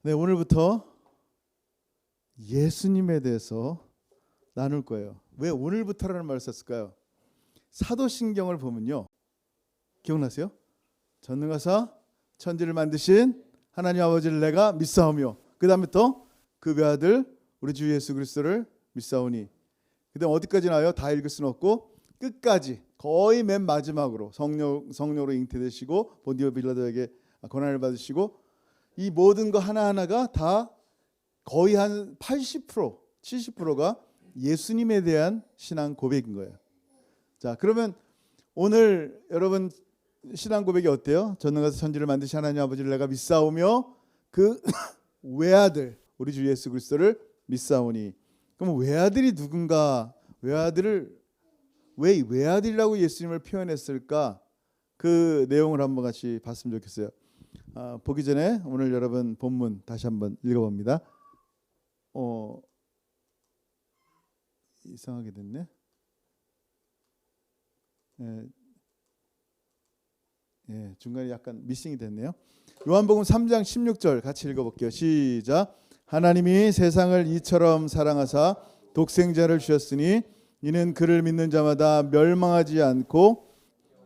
네, 오늘부터 예수님에 대해서 나눌 거예요. 왜 오늘부터라는 말을 썼을까요? 사도신경을 보면요, 기억나세요? 전능하사 천지를 만드신 하나님 아버지를 내가 믿사오며, 그 다음에 또 그 외아들 우리 주 예수 그리스도를 믿사오니. 그 다음 어디까지 나와요? 다 읽을 수는 없고 끝까지, 거의 맨 마지막으로 성령으로 잉태되시고 본디오 빌라도에게 고난을 받으시고, 이 모든 거 하나하나가 다 거의 한 80%, 70%가 예수님에 대한 신앙 고백인 거예요. 자, 그러면 오늘 여러분 신앙 고백이 어때요? 전능하사 천지를 만드신 하나님 아버지를 내가 믿사오며 그 외아들 우리 주 예수 그리스도를 믿사오니. 그럼 외아들이 누군가? 외아들을 왜 외아들이라고 예수님을 표현했을까? 그 내용을 한번 같이 봤으면 좋겠어요. 보기 전에 오늘 여러분 본문 다시 한번 읽어봅니다. 이상하게 됐네. 중간에 약간 미싱이 됐네요. 요한복음 3장 16절 같이 읽어볼게요. 시작. 하나님이 세상을 이처럼 사랑하사 독생자를 주셨으니 이는 그를 믿는 자마다 멸망하지 않고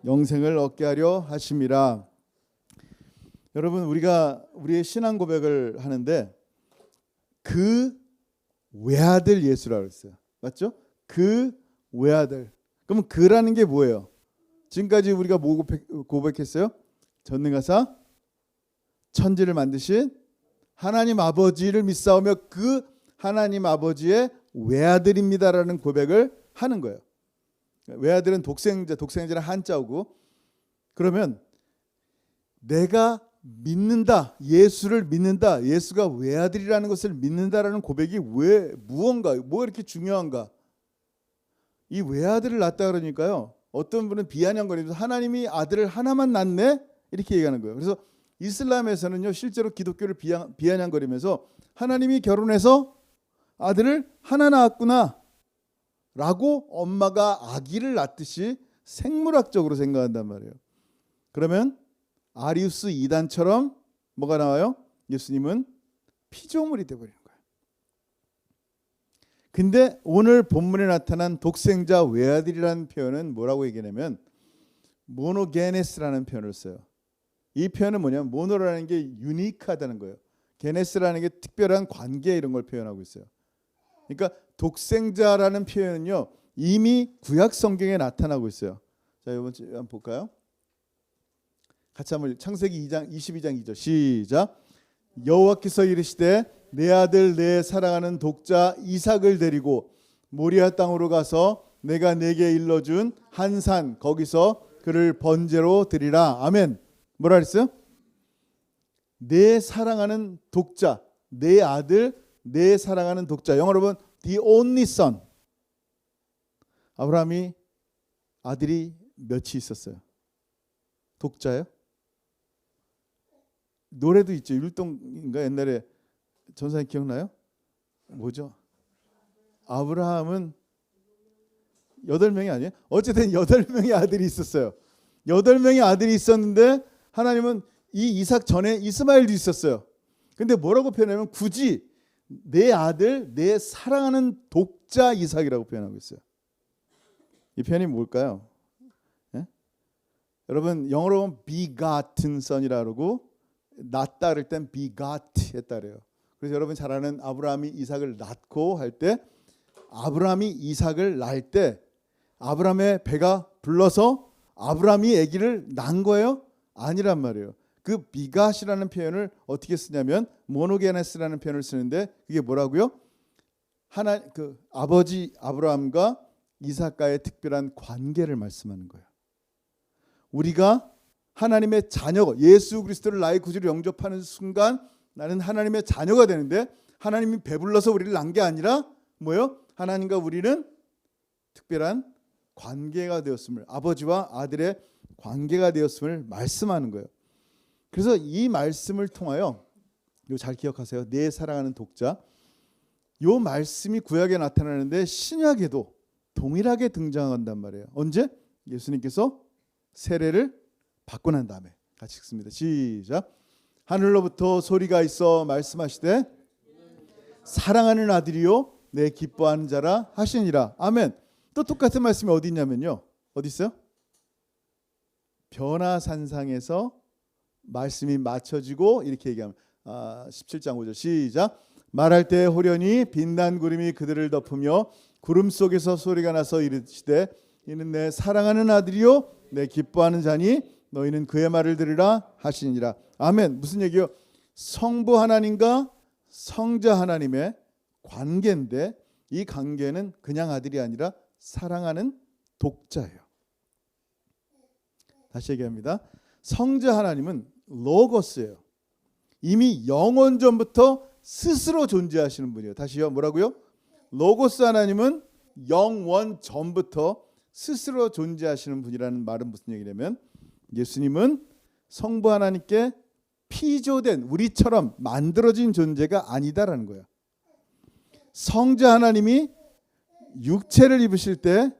영생을 얻게 하려 하심이라. 여러분, 우리가 우리의 신앙 고백을 하는데 그 외아들 예수라고 했어요. 맞죠? 그 외아들. 그러면 그라는 게 뭐예요? 지금까지 우리가 뭐 고백했어요? 전능하사 천지를 만드신 하나님 아버지를 믿사오며 그 하나님 아버지의 외아들입니다라는 고백을 하는 거예요. 외아들은 독생자는 한자고, 그러면 내가 믿는다, 예수를 믿는다, 예수가 외아들이라는 것을 믿는다라는 고백이 왜 무언가, 뭐 이렇게 중요한가? 이 외아들을 낳았다 그러니까요, 어떤 분은 비아냥거리면서 하나님이 아들을 하나만 낳네? 이렇게 얘기하는 거예요. 그래서 이슬람에서는요, 실제로 기독교를 비아냥거리면서 하나님이 결혼해서 아들을 하나 낳았구나 라고 엄마가 아기를 낳듯이 생물학적으로 생각한단 말이에요. 그러면 아리우스 이단처럼 뭐가 나와요? 예수님은 피조물이 되어버리는 거예요. 근데 오늘 본문에 나타난 독생자 외아들이라는 표현은 뭐라고 얘기하냐면 모노게네스라는 표현을 써요. 이 표현은 뭐냐면 모노라는 게 유니크하다는 거예요. 게네스라는 게 특별한 관계, 이런 걸 표현하고 있어요. 그러니까 독생자라는 표현은요, 이미 구약 성경에 나타나고 있어요. 자, 이번 주 한번 볼까요? 같이 한번 창세기 2장 22장 2절 시작. 여호와께서 이르시되 내 아들 내 사랑하는 독자 이삭을 데리고 모리아 땅으로 가서 내가 내게 일러준 한 산 거기서 그를 번제로 드리라. 아멘. 뭐라 그랬어요? 내 사랑하는 독자, 내 아들, 내 사랑하는 독자. 영어로 보면 the only son. 아브라함이 아들이 몇이 있었어요? 독자예요? 노래도 있죠. 율동인가 옛날에 전사님 기억나요? 뭐죠? 아브라함은 8명이 아니에요? 어쨌든 8명의 아들이 있었어요. 8명의 아들이 있었는데 하나님은 이 이삭 전에 이스마엘도 있었어요. 근데 뭐라고 표현하면 굳이 내 아들, 내 사랑하는 독자 이삭이라고 표현하고 있어요. 이 표현이 뭘까요? 예? 여러분, 영어로 보면 begotten son이라고 그러고 낳다 그럴 땐 begot 했다 그래요. 그래서 여러분 잘 아는 아브라함이 이삭을 낳고 할 때, 아브라함이 이삭을 낳을 때 아브라함의 배가 불러서 아브라함이 아기를 낳은 거예요? 아니란 말이에요. 그 비갓이라는 표현을 어떻게 쓰냐면 모노게네스라는 표현을 쓰는데, 그게 뭐라고요? 그 아버지 아브라함과 이삭과의 특별한 관계를 말씀하는 거예요. 우리가 하나님의 자녀가, 예수 그리스도를 나의 구주로 영접하는 순간 나는 하나님의 자녀가 되는데, 하나님이 배불러서 우리를 낳은 게 아니라 뭐예요? 하나님과 우리는 특별한 관계가 되었음을, 아버지와 아들의 관계가 되었음을 말씀하는 거예요. 그래서 이 말씀을 통하여, 이거 잘 기억하세요. 내 사랑하는 독자. 이 말씀이 구약에 나타나는데 신약에도 동일하게 등장한단 말이에요. 언제? 예수님께서 세례를 받고 난 다음에. 같이 읽습니다. 시작. 하늘로부터 소리가 있어 말씀하시되 사랑하는 아들이요 내 기뻐하는 자라 하시니라. 아멘. 또 똑같은 말씀이 어디 있냐면요. 어디 있어요? 변화산상에서 말씀이 맞춰지고 이렇게 얘기하면 17장 5절 시작. 말할 때 호련히 빛난 구름이 그들을 덮으며 구름 속에서 소리가 나서 이르시되 이는 내 사랑하는 아들이요 내 기뻐하는 자니 너희는 그의 말을 들으라 하시니라. 아멘. 무슨 얘기요? 성부 하나님과 성자 하나님의 관계인데 이 관계는 그냥 아들이 아니라 사랑하는 독자예요. 다시 얘기합니다. 성자 하나님은 로고스예요. 이미 영원 전부터 스스로 존재하시는 분이에요. 다시요. 뭐라고요? 로고스 하나님은 영원 전부터 스스로 존재하시는 분이라는 말은 무슨 얘기냐면 예수님은 성부 하나님께 피조된 우리처럼 만들어진 존재가 아니다라는 거예요. 성자 하나님이 육체를 입으실 때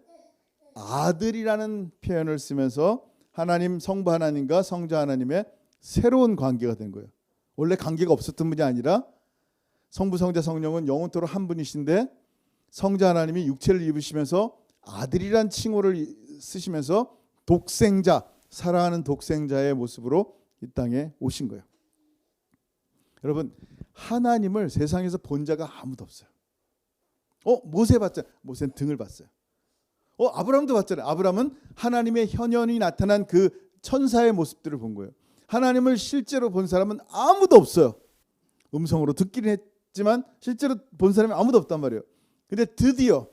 아들이라는 표현을 쓰면서 하나님 성부 하나님과 성자 하나님의 새로운 관계가 된 거예요. 원래 관계가 없었던 분이 아니라 성부 성자 성령은 영원토록 한 분이신데 성자 하나님이 육체를 입으시면서 아들이란 칭호를 쓰시면서 독생자, 사랑하는 독생자의 모습으로 이 땅에 오신 거예요. 여러분, 하나님을 세상에서 본 자가 아무도 없어요. 모세 봤잖아요. 모세는 등을 봤어요. 아브라함도 봤잖아요. 아브라함은 하나님의 현현이 나타난 그 천사의 모습들을 본 거예요. 하나님을 실제로 본 사람은 아무도 없어요. 음성으로 듣기는 했지만 실제로 본 사람이 아무도 없단 말이에요. 근데 드디어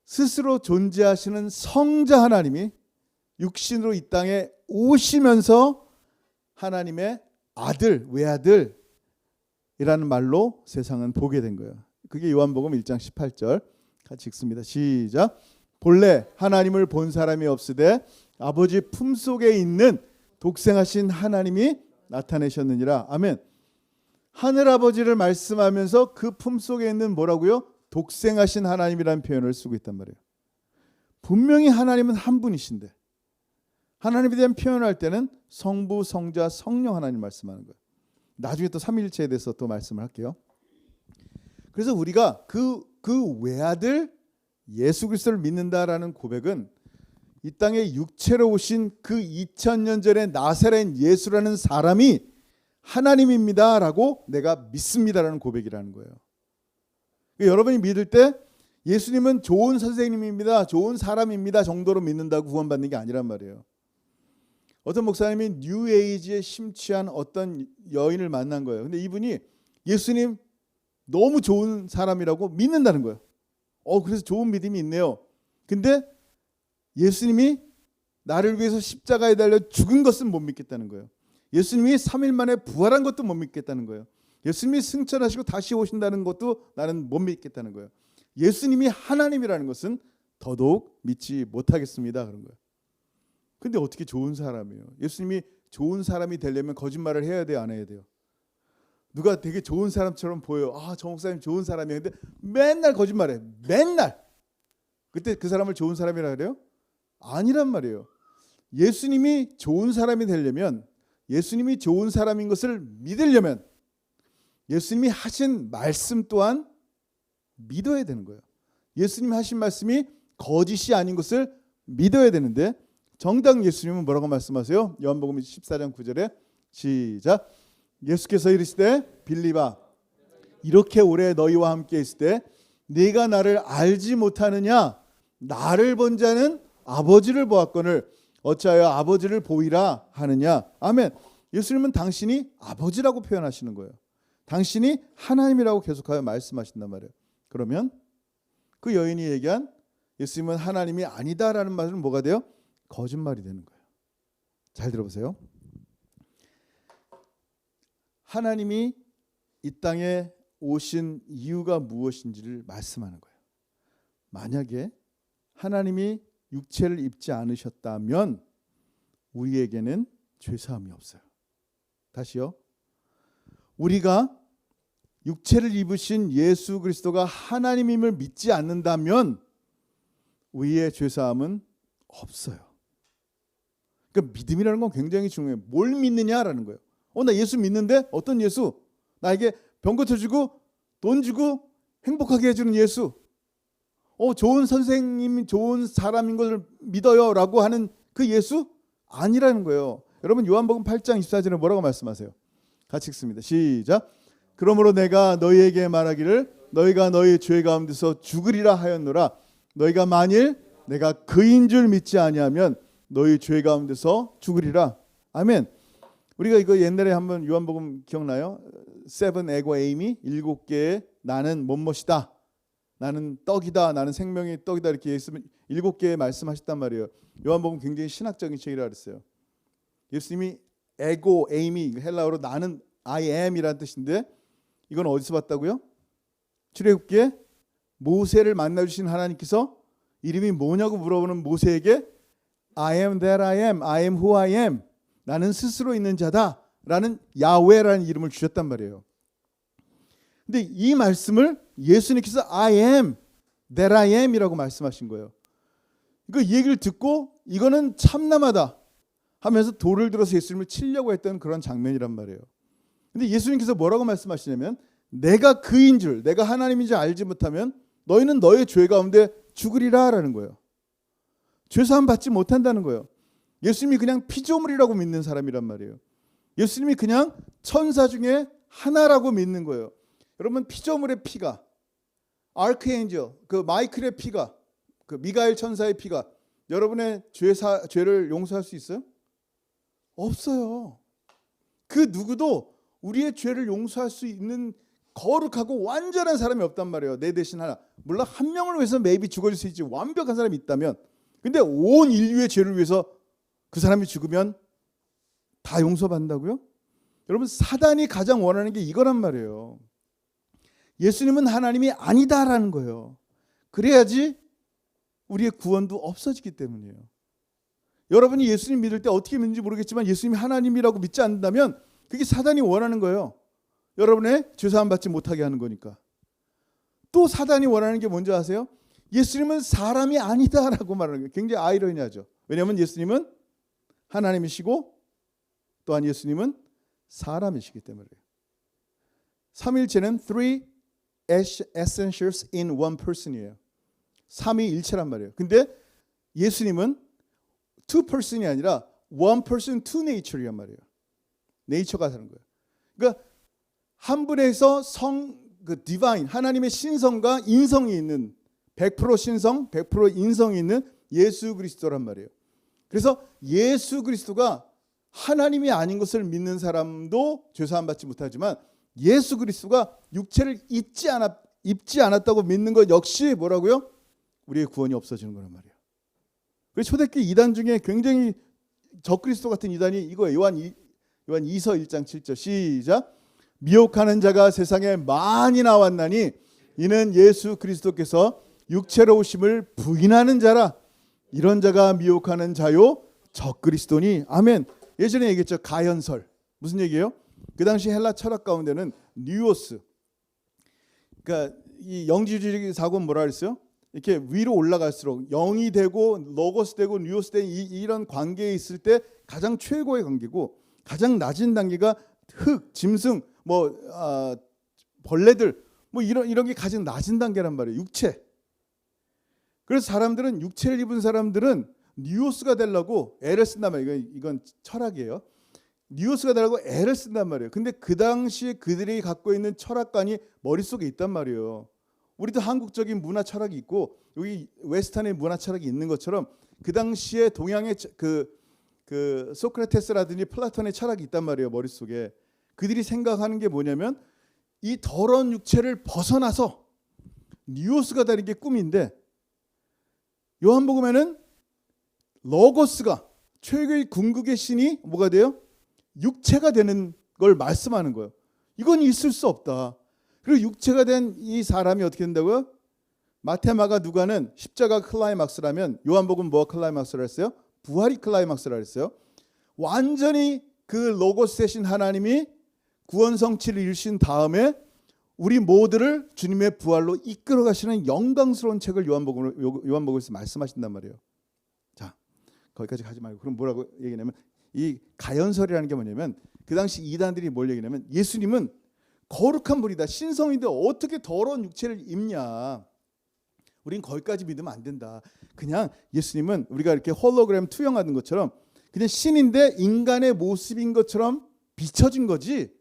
스스로 존재하시는 성자 하나님이 육신으로 이 땅에 오시면서 하나님의 아들, 외아들이라는 말로 세상은 보게 된 거예요. 그게 요한복음 1장 18절 같이 읽습니다. 시작. 본래 하나님을 본 사람이 없으되 아버지 품속에 있는 독생하신 하나님이 나타내셨느니라. 아멘. 하늘아버지를 말씀하면서 그 품속에 있는 뭐라고요? 독생하신 하나님이라는 표현을 쓰고 있단 말이에요. 분명히 하나님은 한 분이신데 하나님에 대한 표현을 할 때는 성부, 성자, 성령 하나님 말씀하는 거예요. 나중에 또 삼위일체에 대해서 또 말씀을 할게요. 그래서 우리가 그 외아들 예수 그리스도를 믿는다라는 고백은 이 땅에 육체로 오신 그 2000년 전에 나사렛 예수라는 사람이 하나님입니다라고 내가 믿습니다라는 고백이라는 거예요. 그러니까 여러분이 믿을 때 예수님은 좋은 선생님입니다, 좋은 사람입니다 정도로 믿는다고 구원받는 게 아니란 말이에요. 어떤 목사님이 뉴에이지에 심취한 어떤 여인을 만난 거예요. 근데 이분이 예수님 너무 좋은 사람이라고 믿는다는 거예요. 그래서 좋은 믿음이 있네요. 근데 예수님이 나를 위해서 십자가에 달려 죽은 것은 못 믿겠다는 거예요. 예수님이 3일 만에 부활한 것도 못 믿겠다는 거예요. 예수님이 승천하시고 다시 오신다는 것도 나는 못 믿겠다는 거예요. 예수님이 하나님이라는 것은 더더욱 믿지 못하겠습니다. 그런 거예요. 근데 어떻게 좋은 사람이에요? 예수님이 좋은 사람이 되려면 거짓말을 해야 돼요, 안 해야 돼요? 누가 되게 좋은 사람처럼 보여요. 저 목사님 좋은 사람이에요. 근데 맨날 거짓말해. 맨날. 그때 그 사람을 좋은 사람이라 그래요? 아니란 말이에요. 예수님이 좋은 사람이 되려면, 예수님이 좋은 사람인 것을 믿으려면 예수님이 하신 말씀 또한 믿어야 되는 거예요. 예수님이 하신 말씀이 거짓이 아닌 것을 믿어야 되는데 정작 예수님은 뭐라고 말씀하세요? 요한복음 14장 9절에 시작. 예수께서 이르시되 빌립아 이렇게 오래 너희와 함께 있을 때 네가 나를 알지 못하느냐? 나를 본 자는 아버지를 보았거늘 어찌하여 아버지를 보이라 하느냐? 아멘. 예수님은 당신이 아버지라고 표현하시는 거예요. 당신이 하나님이라고 계속하여 말씀하신단 말이에요. 그러면 그 여인이 얘기한 예수님은 하나님이 아니다라는 말은 뭐가 돼요? 거짓말이 되는 거예요. 잘 들어보세요. 하나님이 이 땅에 오신 이유가 무엇인지를 말씀하는 거예요. 만약에 하나님이 육체를 입지 않으셨다면 우리에게는 죄사함이 없어요. 다시요. 우리가 육체를 입으신 예수 그리스도가 하나님임을 믿지 않는다면 우리의 죄사함은 없어요. 그러니까 믿음이라는 건 굉장히 중요해요. 뭘 믿느냐라는 거예요. 나 예수 믿는데? 어떤 예수? 나에게 병 고쳐주고 돈 주고 행복하게 해주는 예수. 좋은 선생님, 좋은 사람인 것을 믿어요 라고 하는 그 예수? 아니라는 거예요. 여러분 요한복음 8장 24절에 뭐라고 말씀하세요? 같이 읽습니다. 시작. 그러므로 내가 너희에게 말하기를 너희가 너희 죄 가운데서 죽으리라 하였노라. 너희가 만일 내가 그인 줄 믿지 아니하면 너희 죄 가운데서 죽으리라. 아멘. 우리가 이거 옛날에 한번 요한복음 기억나요? 세븐 에고 에이미 7개의 나는 못못이다. 나는 떡이다. 나는 생명의 떡이다. 이렇게 예수님 7개의 말씀하셨단 말이에요. 요한복음 굉장히 신학적인 책이라 그랬어요. 예수님이 에고 에이미 헬라어로 나는 I am이라는 뜻인데 이건 어디서 봤다고요? 출애굽기에 모세를 만나주신 하나님께서 이름이 뭐냐고 물어보는 모세에게 I am that I am, I am who I am. 나는 스스로 있는 자다 라는 야훼라는 이름을 주셨단 말이에요. 근데 이 말씀을 예수님께서 I am that I am 이라고 말씀하신 거예요. 그 얘기를 듣고 이거는 참남하다 하면서 돌을 들어서 예수님을 치려고 했던 그런 장면이란 말이에요. 근데 예수님께서 뭐라고 말씀하시냐면 내가 그인 줄, 내가 하나님인 줄 알지 못하면 너희는 너의 죄 가운데 죽으리라 라는 거예요. 죄사함 받지 못한다는 거예요. 예수님이 그냥 피조물이라고 믿는 사람이란 말이에요. 예수님이 그냥 천사 중에 하나라고 믿는 거예요. 여러분 피조물의 피가 아크엔젤, 그 마이클의 피가, 그 미가엘 천사의 피가 여러분의 죄를 용서할 수 있어요? 없어요. 그 누구도 우리의 죄를 용서할 수 있는 거룩하고 완전한 사람이 없단 말이에요. 내 대신 하나. 물론 한 명을 위해서 maybe 죽어줄 수 있지 완벽한 사람이 있다면, 근데 온 인류의 죄를 위해서 그 사람이 죽으면 다 용서받는다고요? 여러분 사단이 가장 원하는 게 이거란 말이에요. 예수님은 하나님이 아니다라는 거예요. 그래야지 우리의 구원도 없어지기 때문이에요. 여러분이 예수님 믿을 때 어떻게 믿는지 모르겠지만 예수님이 하나님이라고 믿지 않는다면 그게 사단이 원하는 거예요. 여러분의 죄사함 받지 못하게 하는 거니까. 또 사단이 원하는 게 뭔지 아세요? 예수님은 사람이 아니다라고 말하는 거예요. 굉장히 아이러니하죠. 왜냐하면 예수님은 하나님이시고 또한 예수님은 사람이시기 때문이에요. 삼일체는 three essentials in one person이에요. 삼위일체란 말이에요. 근데 예수님은 two person이 아니라 one person, two nature이란 말이에요. 네이처가 다른 거예요. 그러니까 한 분에서 그 디바인 하나님의 신성과 인성이 있는 100% 신성, 100% 인성이 있는 예수 그리스도란 말이에요. 그래서 예수 그리스도가 하나님이 아닌 것을 믿는 사람도 죄사함 받지 못하지만 예수 그리스도가 육체를 입지 않았다고 믿는 것 역시 뭐라고요? 우리의 구원이 없어지는 거란 말이에요. 그래서 초대교회 이단 중에 굉장히 적그리스도 같은 이단이 이거예요. 요한 2서 1장 7절 시작. 미혹하는 자가 세상에 많이 나왔나니 이는 예수 그리스도께서 육체로 오심을 부인하는 자라. 이런 자가 미혹하는 자요 적그리스도니. 아멘. 예전에 얘기했죠. 가연설. 무슨 얘기예요? 그 당시 헬라 철학 가운데는 뉴오스, 그러니까 이 영지주의 사고는 뭐라 그랬어요? 이렇게 위로 올라갈수록 영이 되고 로고스 되고 뉴오스 되는 이런 관계에 있을 때 가장 최고의 관계고 가장 낮은 단계가 흙, 짐승, 벌레들 이런 게 가장 낮은 단계란 말이에요. 육체. 그래서 사람들은 육체를 입은 사람들은 뉴오스가 되려고 애를 쓴단 말이에요. 이건 철학이에요. 뉴오스가 되려고 애를 쓴단 말이에요. 근데 그 당시에 그들이 갖고 있는 철학관이 머릿속에 있단 말이에요. 우리도 한국적인 문화 철학이 있고 여기 웨스턴의 문화 철학이 있는 것처럼 그 당시에 동양의 그 소크라테스라든지 플라톤의 철학이 있단 말이에요. 머릿속에. 그들이 생각하는 게 뭐냐면 이 더러운 육체를 벗어나서 뉴오스가 되는 게 꿈인데 요한복음에는 로고스가 최고의 궁극의 신이 뭐가 돼요? 육체가 되는 걸 말씀하는 거예요. 이건 있을 수 없다. 그리고 육체가 된 이 사람이 어떻게 된다고요? 마테마가 누가는 십자가 클라이막스라면 요한복음 뭐가 클라이막스라 했어요? 부활이 클라이막스라 했어요. 완전히 그 로고스 대신 하나님이 구원 성취를 이루신 다음에 우리 모두를 주님의 부활로 이끌어 가시는 영광스러운 책을 요한복음에서 말씀하신단 말이에요. 자, 거기까지 가지 말고 그럼 뭐라고 얘기냐면 이 가연설이라는 게 뭐냐면 그 당시 이단들이 뭘 얘기냐면 예수님은 거룩한 분이다. 신성인데 어떻게 더러운 육체를 입냐. 우린 거기까지 믿으면 안 된다. 그냥 예수님은 우리가 이렇게 홀로그램 투영하는 것처럼 그냥 신인데 인간의 모습인 것처럼 비춰진 거지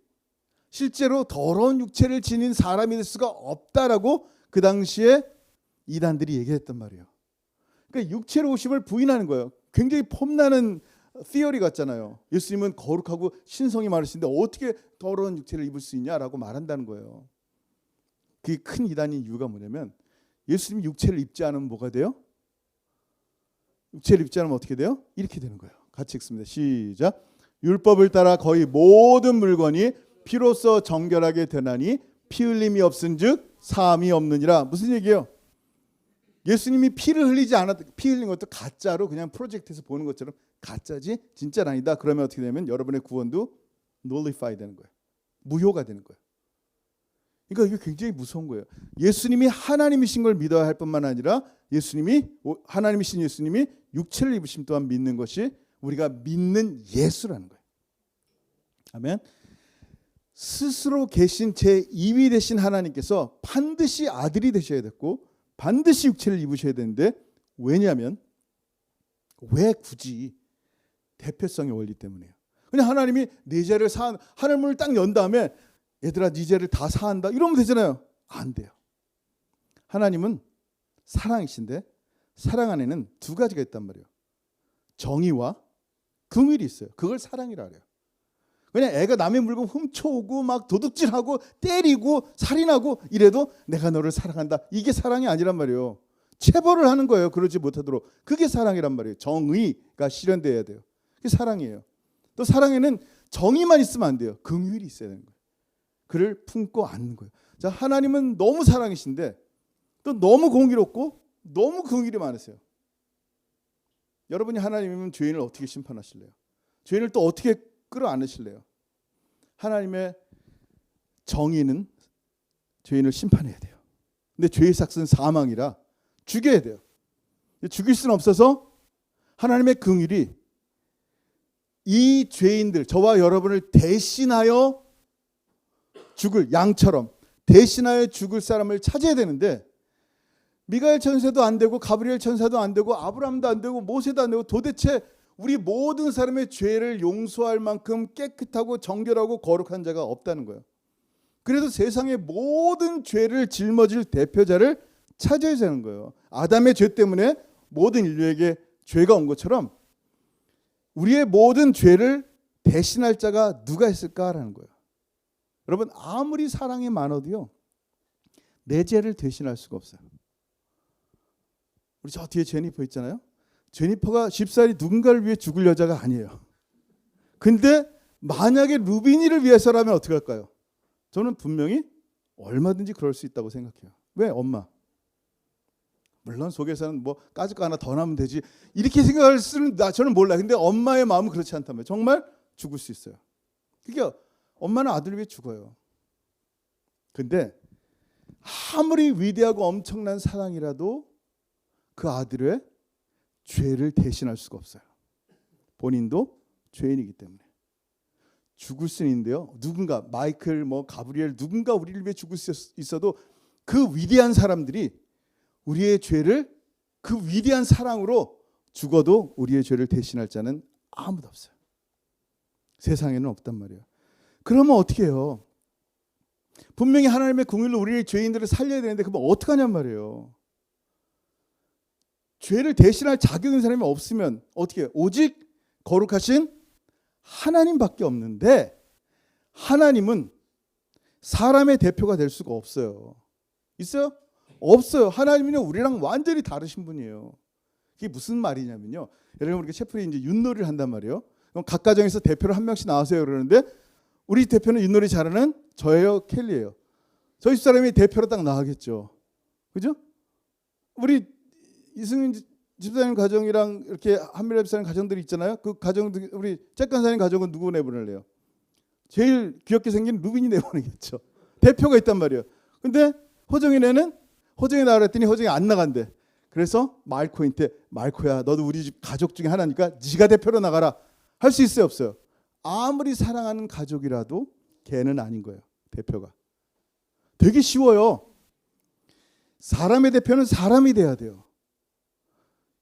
실제로 더러운 육체를 지닌 사람이 될 수가 없다라고 그 당시에 이단들이 얘기했단 말이에요. 그러니까 육체로 오심을 부인하는 거예요. 굉장히 폼나는 티어리 같잖아요. 예수님은 거룩하고 신성이 많으신데 어떻게 더러운 육체를 입을 수 있냐라고 말한다는 거예요. 그게 큰 이단인 이유가 뭐냐면 예수님이 육체를 입지 않으면 뭐가 돼요? 육체를 입지 않으면 어떻게 돼요? 이렇게 되는 거예요. 같이 읽습니다. 시작. 율법을 따라 거의 모든 물건이 피로써 정결하게 되나니 피 흘림이 없은즉 사함이 없느니라. 무슨 얘기예요? 예수님이 피를 흘리지 않았다. 피 흘린 것도 가짜로 그냥 프로젝트에서 보는 것처럼 가짜지 진짜는 아니다. 그러면 어떻게 되면 여러분의 구원도 nullify 되는 거예요. 무효가 되는 거예요. 그러니까 이게 굉장히 무서운 거예요. 예수님이 하나님이신 걸 믿어야 할 뿐만 아니라 하나님이신 예수님이 육체를 입으심 또한 믿는 것이 우리가 믿는 예수라는 거예요. 아멘. 스스로 계신 제2위 되신 하나님께서 반드시 아들이 되셔야 됐고 반드시 육체를 입으셔야 되는데 왜냐하면 왜 굳이 대표성의 원리 때문에요. 그냥 하나님이 네 죄를 하늘문을 딱 연 다음에 얘들아 네 죄를 다 사한다 이러면 되잖아요. 안 돼요. 하나님은 사랑이신데 사랑 안에는 두 가지가 있단 말이에요. 정의와 긍휼이 있어요. 그걸 사랑이라 그래요. 그냥 애가 남의 물건 훔쳐오고 막 도둑질하고 때리고 살인하고 이래도 내가 너를 사랑한다. 이게 사랑이 아니란 말이에요. 체벌을 하는 거예요. 그러지 못하도록. 그게 사랑이란 말이에요. 정의가 실현돼야 돼요. 그게 사랑이에요. 또 사랑에는 정의만 있으면 안 돼요. 긍휼이 있어야 되는 거예요. 그를 품고 안는 거예요. 자, 하나님은 너무 사랑이신데 또 너무 공의롭고 너무 긍휼이 많으세요. 여러분이 하나님이면 죄인을 어떻게 심판하실래요? 죄인을 또 어떻게 끌어안으실래요? 하나님의 정의는 죄인을 심판해야 돼요. 근데 죄의 삭은 사망이라 죽여야 돼요. 죽일 수는 없어서 하나님의 긍휼이 이 죄인들 저와 여러분을 대신하여 죽을 양처럼 대신하여 죽을 사람을 찾아야 되는데 미가엘 천사도 안 되고 가브리엘 천사도 안 되고 아브라함도 안 되고 모세도 안 되고 도대체 우리 모든 사람의 죄를 용서할 만큼 깨끗하고 정결하고 거룩한 자가 없다는 거예요. 그래서 세상의 모든 죄를 짊어질 대표자를 찾아야 되는 거예요. 아담의 죄 때문에 모든 인류에게 죄가 온 것처럼 우리의 모든 죄를 대신할 자가 누가 있을까라는 거예요. 여러분 아무리 사랑이 많아도요 내 죄를 대신할 수가 없어요. 우리 저 뒤에 제니퍼 있잖아요. 제니퍼가 쉽사리 누군가를 위해 죽을 여자가 아니에요. 근데 만약에 루비니를 위해서라면 어떻게 할까요? 저는 분명히 얼마든지 그럴 수 있다고 생각해요. 왜? 엄마. 물론 속에서는 뭐 까짓 거 하나 더 나면 되지 이렇게 생각할 수는 저는 몰라요. 근데 엄마의 마음은 그렇지 않다면 정말 죽을 수 있어요. 그러니까 엄마는 아들을 위해 죽어요. 근데 아무리 위대하고 엄청난 사랑이라도 그 아들의 죄를 대신할 수가 없어요. 본인도 죄인이기 때문에. 죽을 수는 있는데요. 누군가 마이클 가브리엘 누군가 우리를 위해 죽을 수 있어도 그 위대한 사람들이 우리의 죄를 그 위대한 사랑으로 죽어도 우리의 죄를 대신할 자는 아무도 없어요. 세상에는 없단 말이에요. 그러면 어떻게 해요? 분명히 하나님의 긍휼로 우리의 죄인들을 살려야 되는데 그러면 어떻게 하냔 말이에요. 죄를 대신할 자격 있는 사람이 없으면 어떻게 해요? 오직 거룩하신 하나님밖에 없는데 하나님은 사람의 대표가 될 수가 없어요. 있어요? 없어요. 하나님은 우리랑 완전히 다르신 분이에요. 이게 무슨 말이냐면요. 여러분 우리가 셰프리 이제 윷놀이를 한단 말이에요. 그럼 각 가정에서 대표를 한 명씩 나와세요 그러는데 우리 대표는 윷놀이 잘하는 저예요, 켈리예요. 저희 집사람이 대표로 딱 나가겠죠. 그죠? 우리 이승윤 집사님 가정이랑 이렇게 한미라 집사님 가정들이 있잖아요. 그 가정들 우리 잭간사님 가정은 누구 내보낼래요? 제일 귀엽게 생긴 루빈이 내보내겠죠. 대표가 있단 말이에요. 근데 호정이네는 호정이 나가라 했더니 호정이 안 나간대. 그래서 말코한테 말코야 너도 우리 집 가족 중에 하나니까 네가 대표로 나가라 할 수 있어요, 없어요? 아무리 사랑하는 가족이라도 걔는 아닌 거예요. 대표가. 되게 쉬워요. 사람의 대표는 사람이 돼야 돼요.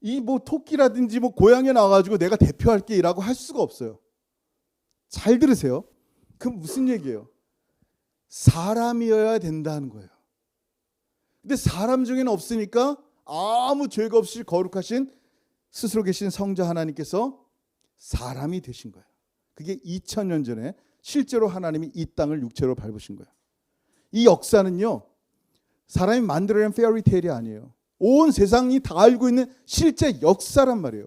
이 뭐 토끼라든지 뭐 고양이 나와가지고 내가 대표할게라고 할 수가 없어요. 잘 들으세요. 그 무슨 얘기예요? 사람이어야 된다는 거예요. 근데 사람 중에는 없으니까 아무 죄가 없이 거룩하신 스스로 계신 성자 하나님께서 사람이 되신 거예요. 그게 2000년 전에 실제로 하나님이 이 땅을 육체로 밟으신 거예요. 이 역사는요, 사람이 만들어낸 페어리테일이 아니에요. 온 세상이 다 알고 있는 실제 역사란 말이에요.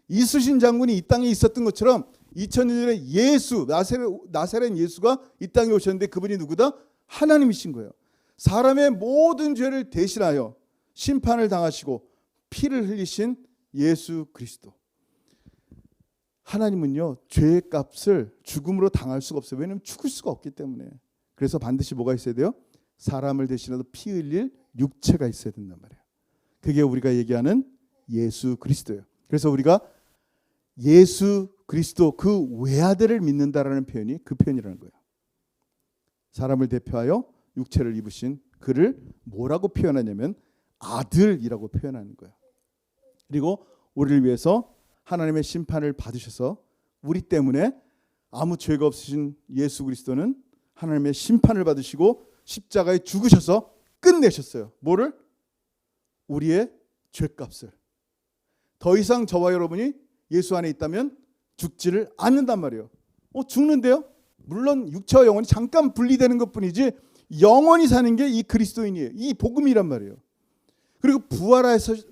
이순신 장군이 이 땅에 있었던 것처럼 2000년 전에 예수, 나사렛 예수가 이 땅에 오셨는데 그분이 누구다? 하나님이신 거예요. 사람의 모든 죄를 대신하여 심판을 당하시고 피를 흘리신 예수 그리스도. 하나님은요, 죄의 값을 죽음으로 당할 수가 없어요. 왜냐하면 죽을 수가 없기 때문에. 그래서 반드시 뭐가 있어야 돼요? 사람을 대신해서 피 흘릴 육체가 있어야 된단 말이에요. 그게 우리가 얘기하는 예수 그리스도예요. 그래서 우리가 예수 그리스도 그 외아들을 믿는다라는 표현이 그 표현이라는 거예요. 사람을 대표하여 육체를 입으신 그를 뭐라고 표현하냐면 아들이라고 표현하는 거예요. 그리고 우리를 위해서 하나님의 심판을 받으셔서 우리 때문에 아무 죄가 없으신 예수 그리스도는 하나님의 심판을 받으시고 십자가에 죽으셔서 끝내셨어요. 뭐를? 우리의 죄값을. 더 이상 저와 여러분이 예수 안에 있다면 죽지를 않는단 말이에요. 죽는데요? 물론 육체와 영혼이 잠깐 분리되는 것뿐이지 영원히 사는 게 이 그리스도인이에요. 이 복음이란 말이에요. 그리고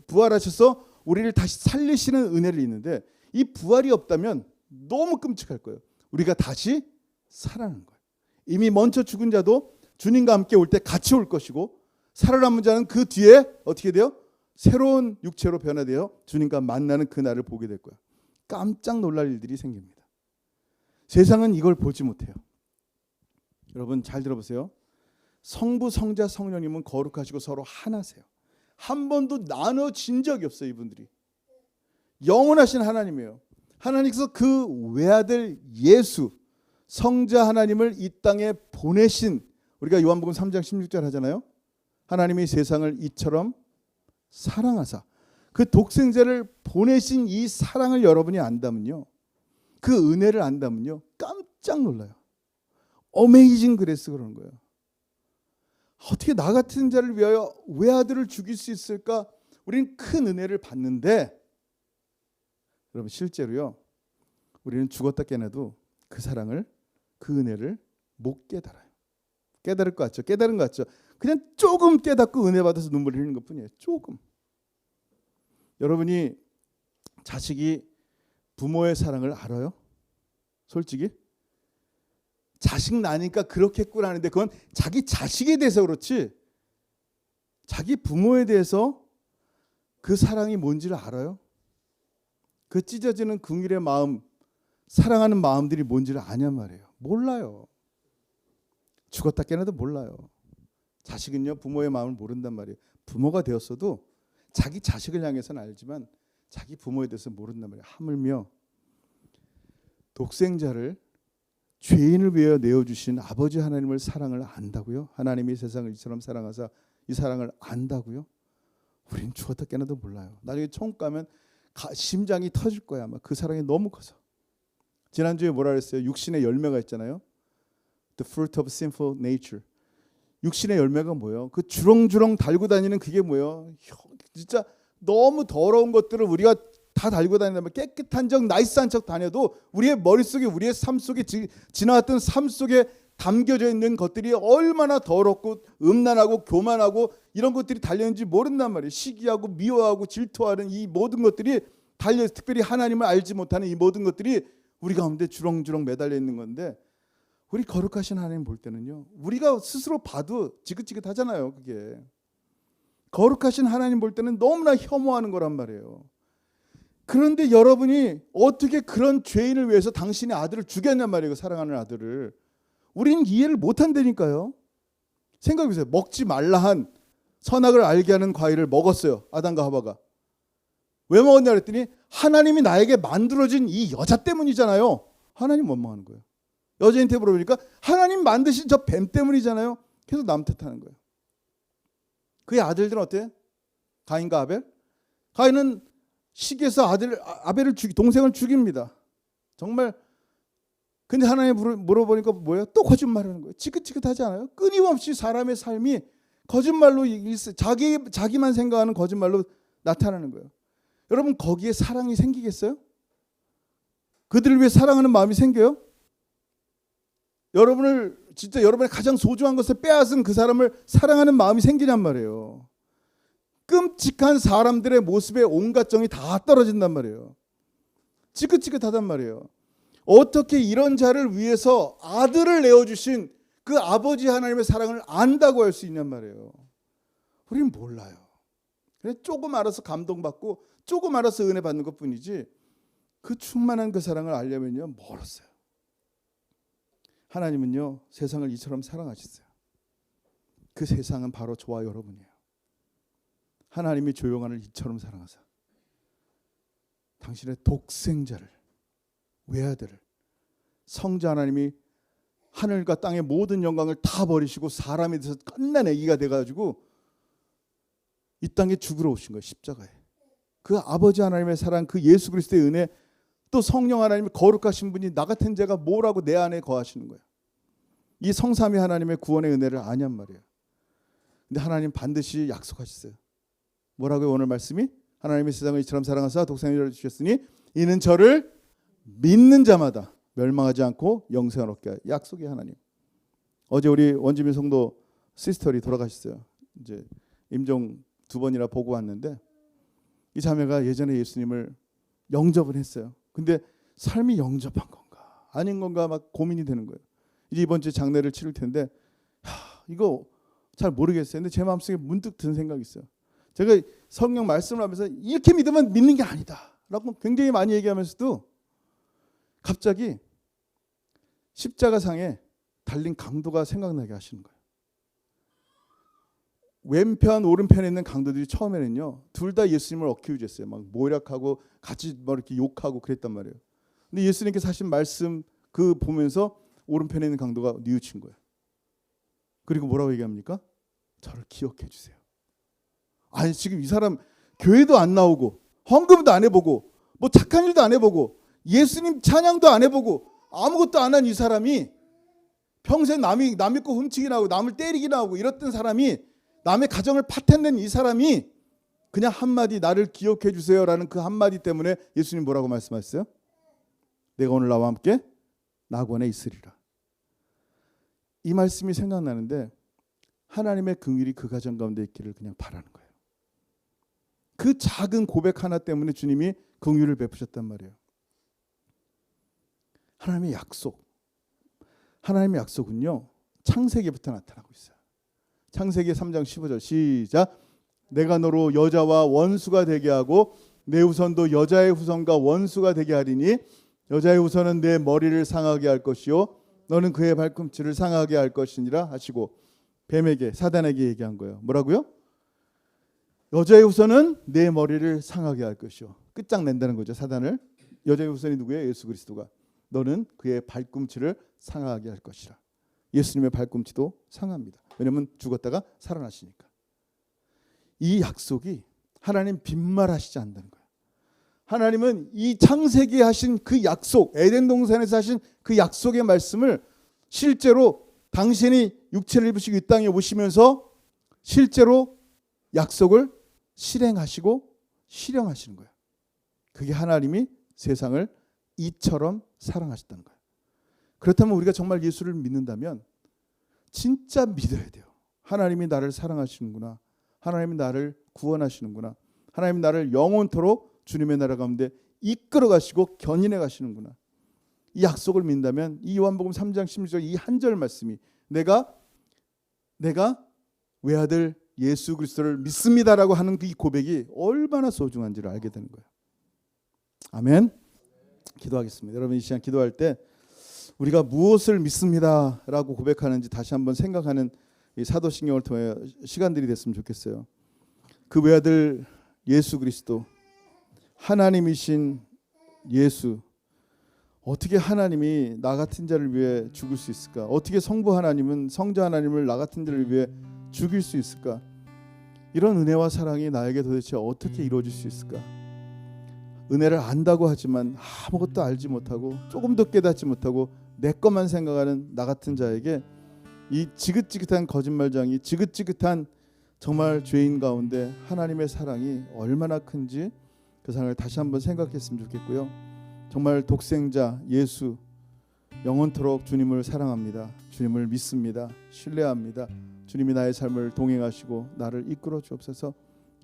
부활하셔서 우리를 다시 살리시는 은혜를 있는데 이 부활이 없다면 너무 끔찍할 거예요. 우리가 다시 살아나는 거예요. 이미 먼저 죽은 자도 주님과 함께 올 때 같이 올 것이고 살아남은 자는 그 뒤에 어떻게 돼요? 새로운 육체로 변화되어 주님과 만나는 그날을 보게 될 거예요. 깜짝 놀랄 일들이 생깁니다. 세상은 이걸 보지 못해요. 여러분 잘 들어보세요. 성부, 성자, 성령님은 거룩하시고 서로 하나세요. 한 번도 나눠진 적이 없어요. 이분들이 영원하신 하나님이에요. 하나님께서 그 외아들 예수 성자 하나님을 이 땅에 보내신, 우리가 요한복음 3장 16절 하잖아요. 하나님이 세상을 이처럼 사랑하사 그 독생자를 보내신 이 사랑을 여러분이 안다면요, 그 은혜를 안다면요, 깜짝 놀라요. 어메이징 그래서 그러는 거예요. 어떻게 나 같은 자를 위하여 외아들을 죽일 수 있을까? 우리는 큰 은혜를 받는데 여러분 실제로요, 우리는 죽었다 깨어나도 그 사랑을, 그 은혜를 못 깨달아요. 깨달을 것 같죠? 깨달은 것 같죠? 그냥 조금 깨닫고 은혜 받아서 눈물 흘리는 것뿐이에요. 조금. 여러분이 자식이 부모의 사랑을 알아요? 솔직히? 자식 나니까 그렇겠구나 하는데 그건 자기 자식에 대해서 그렇지 자기 부모에 대해서 그 사랑이 뭔지를 알아요? 그 찢어지는 긍휼의 마음, 사랑하는 마음들이 뭔지를 아냔 말이에요. 몰라요. 죽었다 깨어나도 몰라요. 자식은요, 부모의 마음을 모른단 말이에요. 부모가 되었어도 자기 자식을 향해서는 알지만 자기 부모에 대해서 모른단 말이에요. 하물며 독생자를 죄인을 위하여 내어주신 아버지 하나님을 사랑을 안다고요? 하나님이 세상을 이처럼 사랑하사 이 사랑을 안다고요? 우린 죽었다 깨어나도 몰라요. 나중에 천국 가면 심장이 터질 거야. 아마 그 사랑이 너무 커서. 지난주에 뭐라 그랬어요? 육신의 열매가 있잖아요. The fruit of sinful nature. 육신의 열매가 뭐예요? 그 주렁주렁 달고 다니는 그게 뭐예요? 진짜 너무 더러운 것들을 우리가 다 달고 다닌다면 깨끗한 척 나이스한 척 다녀도 우리의 머릿속에, 우리의 삶 속에 지나왔던 삶 속에 담겨져 있는 것들이 얼마나 더럽고 음란하고 교만하고 이런 것들이 달려있는지 모른단 말이에요. 시기하고 미워하고 질투하는 이 모든 것들이 달려있어요. 특별히 하나님을 알지 못하는 이 모든 것들이 우리 가운데 주렁주렁 매달려 있는 건데, 우리 거룩하신 하나님 볼 때는요, 우리가 스스로 봐도 지긋지긋하잖아요. 그게 거룩하신 하나님 볼 때는 너무나 혐오하는 거란 말이에요. 그런데 여러분이 어떻게 그런 죄인을 위해서 당신의 아들을 죽였냔 말이에요. 사랑하는 아들을. 우리는 이해를 못한다니까요. 생각해보세요. 먹지 말라 한 선악을 알게 하는 과일을 먹었어요. 아담과 하와가. 왜 먹었냐 그랬더니 하나님이 나에게 만들어진 이 여자 때문이잖아요. 하나님 원망하는 거예요. 여자한테 물어보니까 하나님 만드신 저 뱀 때문이잖아요. 계속 남 탓하는 거예요. 그의 아들들은 어때요? 가인과 아벨? 가인은 시기에서 아벨을 동생을 죽입니다. 정말. 근데 하나님 물어보니까 뭐예요? 또 거짓말하는 거예요. 지긋지긋하지 않아요? 끊임없이 사람의 삶이 거짓말로 자기만 생각하는 거짓말로 나타나는 거예요. 여러분 거기에 사랑이 생기겠어요? 그들을 위해 사랑하는 마음이 생겨요? 여러분의 가장 소중한 것을 빼앗은 그 사람을 사랑하는 마음이 생기냔 말이에요. 끔찍한 사람들의 모습에 온갖 정이 다 떨어진단 말이에요. 지긋지긋하단 말이에요. 어떻게 이런 자를 위해서 아들을 내어주신 그 아버지 하나님의 사랑을 안다고 할 수 있냔 말이에요. 우리는 몰라요. 그냥 조금 알아서 감동받고 조금 알아서 은혜 받는 것뿐이지 그 충만한 그 사랑을 알려면요 멀었어요. 하나님은요 세상을 이처럼 사랑하셨어요. 그 세상은 바로 저와 여러분이에요. 하나님이 조용한을 이처럼 사랑하사 당신의 독생자를 외아들을 성자 하나님이 하늘과 땅의 모든 영광을 다 버리시고 사람이 돼서 끝난 아기가 돼가지고 이 땅에 죽으러 오신 거예요. 십자가에. 그 아버지 하나님의 사랑, 그 예수 그리스도의 은혜, 또 성령 하나님의 거룩하신 분이 나 같은 자가 뭐라고 내 안에 거하시는 거예요. 이 성삼위 하나님의 구원의 은혜를 아냔 말이에요. 근데 하나님 반드시 약속하셨어요. 뭐라고요? 오늘 말씀이 하나님의 세상을 이처럼 사랑하사 독생자를 주셨으니 이는 저를 믿는 자마다 멸망하지 않고 영생을 얻게 하여. 약속의 하나님. 어제 우리 원주민 성도 시스터리 돌아가셨어요. 이제 임종 2번이나 보고 왔는데 이 자매가 예전에 예수님을 영접을 했어요. 근데 삶이 영접한 건가 아닌 건가 막 고민이 되는 거예요. 이제 이번 주에 장례를 치를 텐데 이거 잘 모르겠어요. 근데 제 마음속에 문득 든 생각이 있어요. 제가 성경 말씀을 하면서 이렇게 믿으면 믿는 게 아니다 라고 굉장히 많이 얘기하면서도 갑자기 십자가상에 달린 강도가 생각나게 하시는 거예요. 왼편 오른편에 있는 강도들이 처음에는요 둘 다 예수님을 어키우졌어요. 막 모략하고 같이 막 이렇게 욕하고 그랬단 말이에요. 근데 예수님께서 하신 말씀 그 보면서 오른편에 있는 강도가 뉘우친 거예요. 그리고 뭐라고 얘기합니까? 저를 기억해 주세요. 아니 지금 이 사람 교회도 안 나오고 헌금도 안 해보고 뭐 착한 일도 안 해보고 예수님 찬양도 안 해보고 아무것도 안 한 이 사람이 평생 남의 거 훔치기나 하고 남을 때리기나 하고 이랬던 사람이 남의 가정을 파탄낸 이 사람이 그냥 한마디 나를 기억해 주세요라는 그 한마디 때문에 예수님 뭐라고 말씀하셨어요? 내가 오늘 나와 함께 낙원에 있으리라. 이 말씀이 생각나는데 하나님의 긍휼이 그 가정 가운데 있기를 그냥 바라는 거예요. 그 작은 고백 하나 때문에 주님이 긍휼을 베푸셨단 말이에요. 하나님의 약속. 하나님의 약속은요 창세기부터 나타나고 있어요. 창세기 3장 15절 시작. 내가 너로 여자와 원수가 되게 하고 내 후손도 여자의 후손과 원수가 되게 하리니 여자의 후손은 내 머리를 상하게 할 것이요 너는 그의 발꿈치를 상하게 할 것이니라 하시고 뱀에게 사단에게 얘기한 거예요. 뭐라고요? 여자의 후손은 내 머리를 상하게 할 것이요. 끝장낸다는 거죠. 사단을. 여자의 후손이 누구예요? 예수 그리스도가. 너는 그의 발꿈치를 상하게 할 것이라. 예수님의 발꿈치도 상합니다. 왜냐하면 죽었다가 살아나시니까. 이 약속이 하나님 빈말하시지 않는다는 거예요. 하나님은 이 창세기에 하신 그 약속, 에덴 동산에서 하신 그 약속의 말씀을 실제로 당신이 육체를 입으시고 이 땅에 오시면서 실제로 약속을 실행하시고 실현하시는 거예요. 그게 하나님이 세상을 이처럼 사랑하셨다는 거예요. 그렇다면 우리가 정말 예수를 믿는다면 진짜 믿어야 돼요. 하나님이 나를 사랑하시는구나. 하나님이 나를 구원하시는구나. 하나님이 나를 영원토록 주님의 나라 가운데 이끌어 가시고 견인해 가시는구나. 이 약속을 믿는다면 이 요한복음 3장 16절 이 한 절 말씀이 내가 외아들 예수 그리스도를 믿습니다라고 하는 그 이 고백이 얼마나 소중한지를 알게 되는 거예요. 아멘. 기도하겠습니다. 여러분 이 시간 기도할 때 우리가 무엇을 믿습니다라고 고백하는지 다시 한번 생각하는 이 사도신경을 통해 시간들이 됐으면 좋겠어요. 그 외아들 예수 그리스도 하나님이신 예수, 어떻게 하나님이 나 같은 자를 위해 죽을 수 있을까? 어떻게 성부 하나님은 성자 하나님을 나 같은 자를 위해 죽일 수 있을까? 이런 은혜와 사랑이 나에게 도대체 어떻게 이루어질 수 있을까? 은혜를 안다고 하지만 아무것도 알지 못하고 조금도 깨닫지 못하고 내 것만 생각하는 나 같은 자에게 이 지긋지긋한 거짓말장이, 지긋지긋한 정말 죄인 가운데 하나님의 사랑이 얼마나 큰지 그 사랑을 다시 한번 생각했으면 좋겠고요. 정말 독생자 예수, 영원토록 주님을 사랑합니다. 주님을 믿습니다. 신뢰합니다. 주님이 나의 삶을 동행하시고 나를 이끌어 주옵소서.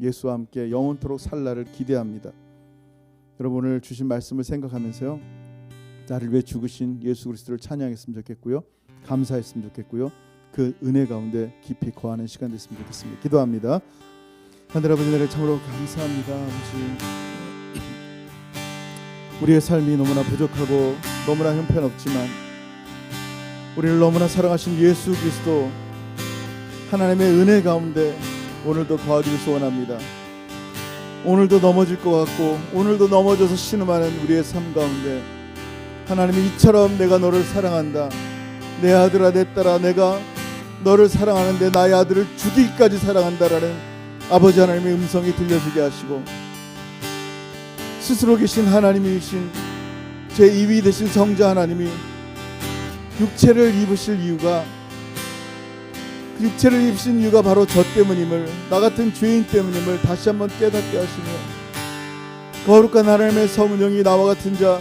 예수와 함께 영원토록 살 날을 기대합니다. 여러분, 오늘 주신 말씀을 생각하면서요, 나를 위해 죽으신 예수 그리스도를 찬양했으면 좋겠고요, 감사했으면 좋겠고요, 그 은혜 가운데 깊이 거하는 시간 됐으면 좋겠습니다. 기도합니다. 하늘 아버지, 은혜를 참으로 감사합니다. 아버지, 우리의 삶이 너무나 부족하고 너무나 형편없지만 우리를 너무나 사랑하신 예수 그리스도 하나님의 은혜 가운데 오늘도 거하기를 소원합니다. 오늘도 넘어질 것 같고 오늘도 넘어져서 신음하는 우리의 삶 가운데 하나님이 이처럼 내가 너를 사랑한다, 내 아들아 내 딸아 내가 너를 사랑하는데 나의 아들을 죽이기까지 사랑한다라는 아버지 하나님의 음성이 들려지게 하시고, 스스로 계신 하나님이신 제2위 되신 성자 하나님이 육체를 입으실 이유가, 그 육체를 입으신 이유가 바로 저 때문임을, 나 같은 죄인 때문임을 다시 한번 깨닫게 하시며, 거룩한 하나님의 성령이 나와 같은 자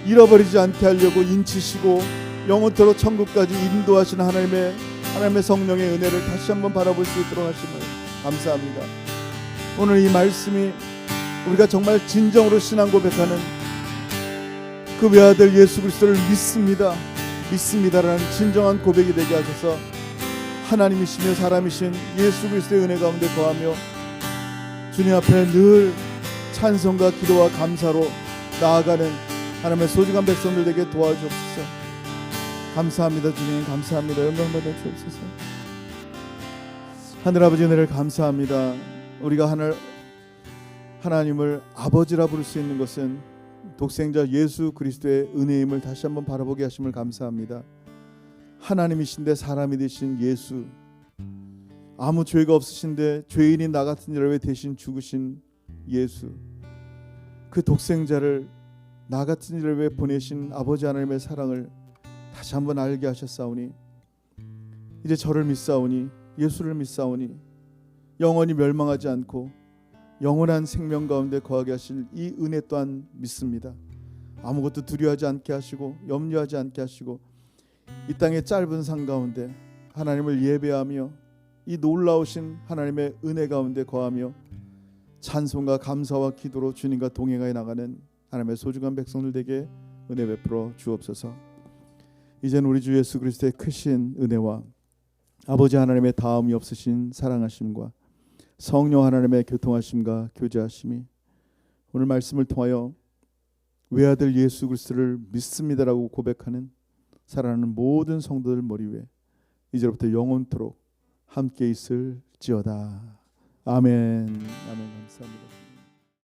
잃어버리지 않게 하려고 인치시고 영원토록 천국까지 인도하시는 하나님의 성령의 은혜를 다시 한번 바라볼 수 있도록 하심을 감사합니다. 오늘 이 말씀이 우리가 정말 진정으로 신앙 고백하는 그 외아들 예수 그리스도를 믿습니다라는 진정한 고백이 되게 하셔서 하나님이시며 사람이신 예수 그리스도의 은혜 가운데 거하며 주님 앞에 늘 찬송과 기도와 감사로 나아가는 하나님의 소중한 백성들 되게 도와주옵소서. 감사합니다. 주님 감사합니다. 영광 받아 주옵소서. 하늘 아버지 은혜를 감사합니다. 우리가 하나님을 아버지라 부를 수 있는 것은 독생자 예수 그리스도의 은혜임을 다시 한번 바라보게 하심을 감사합니다. 하나님이신데 사람이 되신 예수, 아무 죄가 없으신데 죄인인 나 같은 자를 위해 대신 죽으신 예수, 그 독생자를 나 같은 자를 위해 보내신 아버지 하나님의 사랑을 다시 한번 알게 하셨사오니 이제 저를 믿사오니, 예수를 믿사오니 영원히 멸망하지 않고 영원한 생명 가운데 거하게 하실 이 은혜 또한 믿습니다. 아무것도 두려워하지 않게 하시고 염려하지 않게 하시고 이 땅의 짧은 상 가운데 하나님을 예배하며 이 놀라우신 하나님의 은혜 가운데 거하며 찬송과 감사와 기도로 주님과 동행하여 나가는 하나님의 소중한 백성들 되게 은혜 베풀어 주옵소서. 이제는 우리 주 예수 그리스도의 크신 은혜와 아버지 하나님의 다음이 없으신 사랑하심과 성령 하나님의 교통하심과 교제하심이 오늘 말씀을 통하여 외아들 예수 그리스도를 믿습니다라고 고백하는 사랑하는 모든 성도들 머리 위에 이제부터 영원토록 함께 있을지어다. 아멘. 아멘. 감사합니다.